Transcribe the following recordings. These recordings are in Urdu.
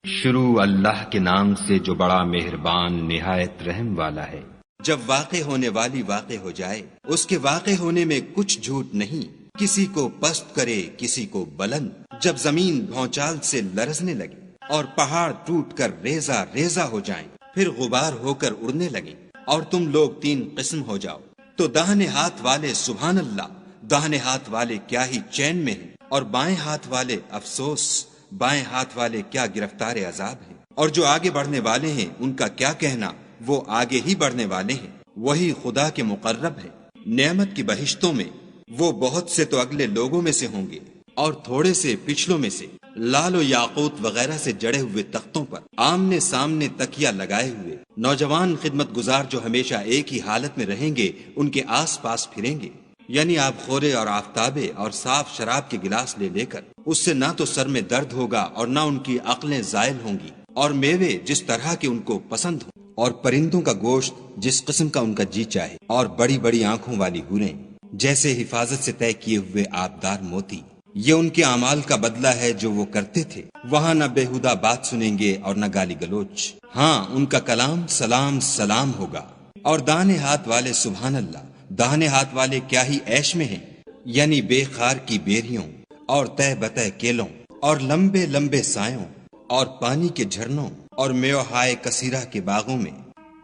شروع اللہ کے نام سے جو بڑا مہربان نہایت رحم والا ہے۔ جب واقع ہونے والی واقع ہو جائے، اس کے واقع ہونے میں کچھ جھوٹ نہیں، کسی کو پست کرے کسی کو بلند۔ جب زمین بھونچال سے لرزنے لگے اور پہاڑ ٹوٹ کر ریزہ ریزہ ہو جائیں، پھر غبار ہو کر اڑنے لگیں اور تم لوگ تین قسم ہو جاؤ، تو داہنے ہاتھ والے سبحان اللہ، داہنے ہاتھ والے کیا ہی چین میں ہیں، اور بائیں ہاتھ والے افسوس، بائیں ہاتھ والے کیا گرفتار عذاب ہیں۔ اور جو آگے بڑھنے والے ہیں ان کا کیا کہنا، وہ آگے ہی بڑھنے والے ہیں، وہی خدا کے مقرب ہے۔ نعمت کی بہشتوں میں وہ بہت سے تو اگلے لوگوں میں سے ہوں گے اور تھوڑے سے پچھلوں میں سے، لال و یاقوت وغیرہ سے جڑے ہوئے تختوں پر آمنے سامنے تکیہ لگائے ہوئے نوجوان خدمت گزار جو ہمیشہ ایک ہی حالت میں رہیں گے، ان کے آس پاس پھریں گے، یعنی آب خورے اور آفتابے اور صاف شراب کے گلاس لے لے کر۔ اس سے نہ تو سر میں درد ہوگا اور نہ ان کی عقلیں زائل ہوں گی، اور میوے جس طرح کے ان کو پسند ہوں، اور پرندوں کا گوشت جس قسم کا ان کا جی چاہے، اور بڑی بڑی آنکھوں والی حوریں جیسے حفاظت سے طے کیے ہوئے آبدار موتی۔ یہ ان کے اعمال کا بدلہ ہے جو وہ کرتے تھے۔ وہاں نہ بےہودہ بات سنیں گے اور نہ گالی گلوچ، ہاں ان کا کلام سلام سلام ہوگا۔ اور داہنے ہاتھ والے سبحان اللہ، داہنے ہاتھ والے کیا ہی عیش میں ہیں، یعنی بے خار کی بیریوں اور تہ بتہ کیلوں اور لمبے لمبے سایوں اور پانی کے جھرنوں اور میوہائے کثیرہ کے باغوں میں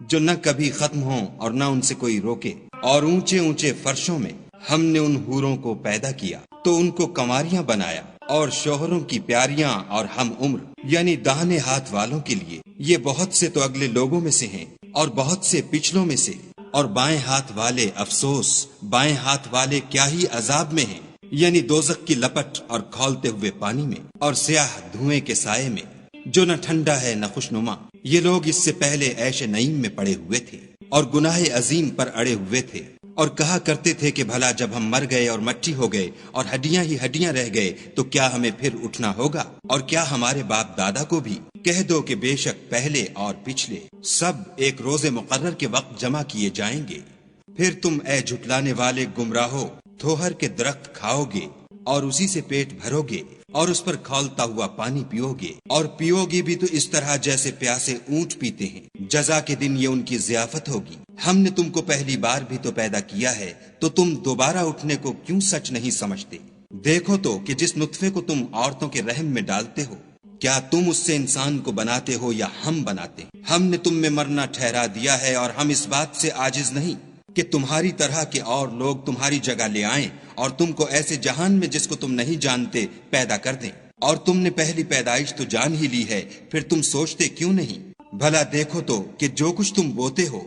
جو نہ کبھی ختم ہوں اور نہ ان سے کوئی روکے۔ اور اونچے اونچے فرشوں میں ہم نے ان حوروں کو پیدا کیا تو ان کو کنواریاں بنایا، اور شوہروں کی پیاریاں اور ہم عمر، یعنی داہنے ہاتھ والوں کے لیے یہ بہت سے تو اگلے لوگوں میں سے ہیں اور بہت سے پچھلوں میں سے۔ اور بائیں ہاتھ والے افسوس، بائیں ہاتھ والے کیا ہی عذاب میں ہیں، یعنی دوزخ کی لپٹ اور کھولتے ہوئے پانی میں اور سیاہ دھوئیں کے سائے میں جو نہ ٹھنڈا ہے نہ خوشنما۔ یہ لوگ اس سے پہلے عیش نعیم میں پڑے ہوئے تھے اور گناہ عظیم پر اڑے ہوئے تھے، اور کہا کرتے تھے کہ بھلا جب ہم مر گئے اور مٹی ہو گئے اور ہڈیاں ہی ہڈیاں رہ گئے تو کیا ہمیں پھر اٹھنا ہوگا؟ اور کیا ہمارے باپ دادا کو بھی؟ کہہ دو کہ بے شک پہلے اور پچھلے سب ایک روز مقرر کے وقت جمع کیے جائیں گے۔ پھر تم اے جھٹلانے والے گمراہو تھوہر کے درخت کھاؤ گے اور اسی سے پیٹ بھرو گے اور اس پر کھولتا ہوا پانی پیو گے، اور پیو گے بھی تو اس طرح جیسے پیاسے اونٹ پیتے ہیں۔ جزا کے دن یہ ان کی ضیافت ہوگی۔ ہم نے تم کو پہلی بار بھی تو پیدا کیا ہے، تو تم دوبارہ اٹھنے کو کیوں سچ نہیں سمجھتے؟ دیکھو تو کہ جس نطفے کو تم عورتوں کے رحم میں ڈالتے ہو، کیا تم اس سے انسان کو بناتے ہو یا ہم بناتے ہیں؟ ہم نے تم میں مرنا ٹھہرا دیا ہے، اور ہم اس بات سے عاجز نہیں کہ تمہاری طرح کے اور لوگ تمہاری جگہ لے آئیں اور تم کو ایسے جہان میں جس کو تم نہیں جانتے پیدا کر دیں۔ اور تم نے پہلی پیدائش تو جان ہی لی ہے، پھر تم سوچتے کیوں نہیں؟ بھلا دیکھو تو کہ جو کچھ تم بوتے ہو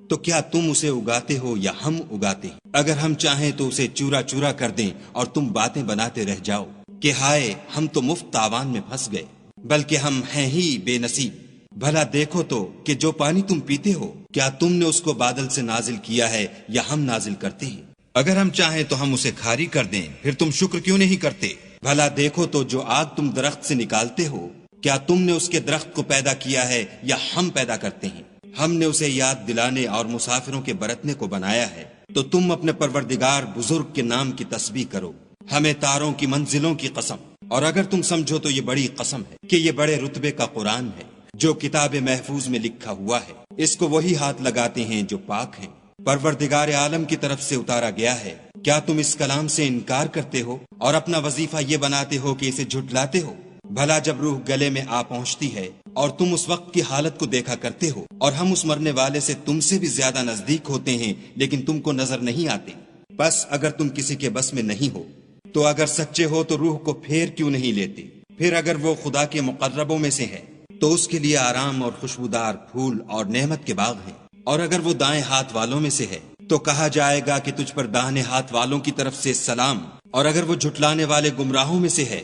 تو کیا تم اسے اگاتے ہو یا ہم اگاتے ہیں؟ اگر ہم چاہیں تو اسے چورا چورا کر دیں اور تم باتیں بناتے رہ جاؤ کہ ہائے ہم تو مفت تاوان میں پھنس گئے، بلکہ ہم ہیں ہی بے نصیب۔ بھلا دیکھو تو کہ جو پانی تم پیتے ہو کیا تم نے اس کو بادل سے نازل کیا ہے یا ہم نازل کرتے ہیں؟ اگر ہم چاہیں تو ہم اسے کھاری کر دیں، پھر تم شکر کیوں نہیں کرتے؟ بھلا دیکھو تو جو آگ تم درخت سے نکالتے ہو کیا تم نے اس کے درخت کو پیدا کیا ہے یا ہم پیدا کرتے ہیں؟ ہم نے اسے یاد دلانے اور مسافروں کے برتنے کو بنایا ہے، تو تم اپنے پروردگار بزرگ کے نام کی تسبیح کرو۔ ہمیں تاروں کی منزلوں کی قسم، اور اگر تم سمجھو تو یہ بڑی قسم ہے کہ یہ بڑے رتبے کا قرآن ہے جو کتاب محفوظ میں لکھا ہوا ہے، اس کو وہی ہاتھ لگاتے ہیں جو پاک ہیں، پروردگار عالم کی طرف سے اتارا گیا ہے۔ کیا تم اس کلام سے انکار کرتے ہو اور اپنا وظیفہ یہ بناتے ہو کہ اسے جھٹلاتے ہو؟ بھلا جب روح گلے میں آ پہنچتی ہے اور تم اس وقت کی حالت کو دیکھا کرتے ہو، اور ہم اس مرنے والے سے تم سے بھی زیادہ نزدیک ہوتے ہیں لیکن تم کو نظر نہیں آتے۔ بس اگر تم کسی کے بس میں نہیں ہو تو اگر سچے ہو تو روح کو پھیر کیوں نہیں لیتے؟ پھر اگر وہ خدا کے مقربوں میں سے ہے تو اس کے لیے آرام اور خوشبودار پھول اور نعمت کے باغ ہیں، اور اگر وہ دائیں ہاتھ والوں میں سے ہے تو کہا جائے گا کہ تجھ پر داہنے ہاتھ والوں کی طرف سے سلام، اور اگر وہ جھٹلانے والے گمراہوں میں سے ہے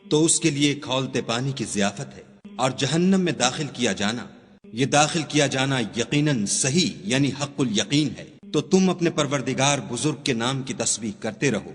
تو اس کے لیے کھولتے پانی کی ضیافت ہے، اور جہنم میں داخل کیا جانا، یہ داخل کیا جانا یقیناً صحیح یعنی حق الیقین ہے۔ تو تم اپنے پروردگار بزرگ کے نام کی تسبیح کرتے رہو۔